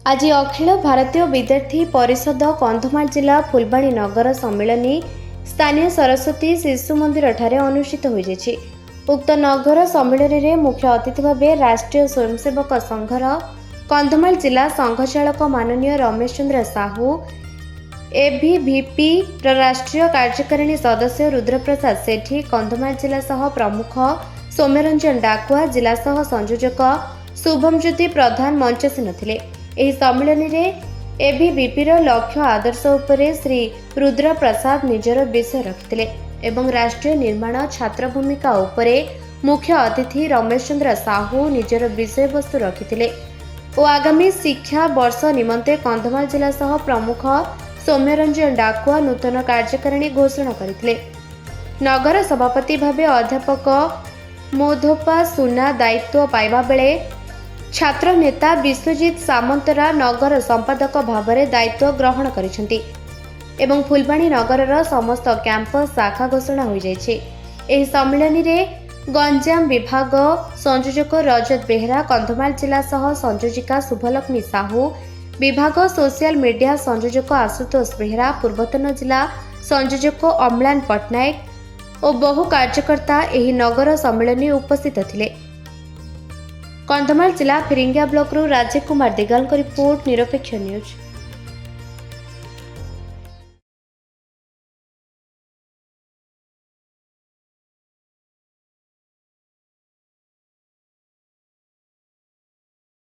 आज अखिल भारतीय विद्यार्थी परिषद कंधमाल जिला फुलबाणी नगर सम्मिलनी स्थानीय सरस्वती शिशु मंदिर ठारे अनुष्ठित हो जायछि। उक्त नगर सम्मिलन में मुख्य अतिथि भाव राष्ट्रीय स्वयंसेवक संघर कंधमाल जिला संघचालक माननीय रमेश चंद्र साहू, एबीवीपी राष्ट्रीय कार्यकारिणी सदस्य रुद्रप्रसाद सेठी, कंधमाल जिला सह प्रमुख सौम्यरंजन डाकुआ, जिला सह संयोजक शुभमज्योति प्रधान मंचसीन थिले। ଏହି ସମ୍ମିଳନୀରେ ଏବିଭିପିର ଲକ୍ଷ୍ୟ ଆଦର୍ଶ ଉପରେ ଶ୍ରୀ ରୁଦ୍ର ପ୍ରସାଦ ନିଜର ବିଷୟ ରଖିଥିଲେ ଏବଂ ରାଷ୍ଟ୍ରୀୟ ନିର୍ମାଣ ଛାତ୍ର ଭୂମିକା ଉପରେ ମୁଖ୍ୟ ଅତିଥି ରମେଶ ଚନ୍ଦ୍ର ସାହୁ ନିଜର ବିଷୟବସ୍ତୁ ରଖିଥିଲେ ଓ ଆଗାମୀ ଶିକ୍ଷା ବର୍ଷ ନିମନ୍ତେ କନ୍ଧମାଳ ଜିଲ୍ଲା ସହ ପ୍ରମୁଖ ସୌମ୍ୟରଞ୍ଜନ ଡାକୁଆ ନୂତନ କାର୍ଯ୍ୟକାରିଣୀ ଘୋଷଣା କରିଥିଲେ। ନଗର ସଭାପତି ଭାବେ ଅଧ୍ୟାପକ ମୋଧୋପା ସୁନା ଦାୟିତ୍ୱ ପାଇବା ବେଳେ छात्र नेता विश्वजित सामंतरा नगर संपादक भावरे दायित्व ग्रहण करिसेंती एवं फुलबाणी नगरर समस्त कैंपस शाखा घोषणा हो जायछि। एही सम्मिलन रे गंजाम विभाग संयोजक रजत बेहरा, कंधमाल जिला सह संयोजिका शुभलक्ष्मी साहू, विभाग सोशल मीडिया संयोजक आशुतोष बेहरा, पूर्वतन जिला संयोजक अम्लान पट्टनायक और बहु कार्यकर्ता एही नगर सम्मिलन उपस्थित थिले। कंधमाल जिला फिरिंगिया ब्लॉक रू राजीव कुमार दिगाल रिपोर्ट, निरपेक्ष न्यूज।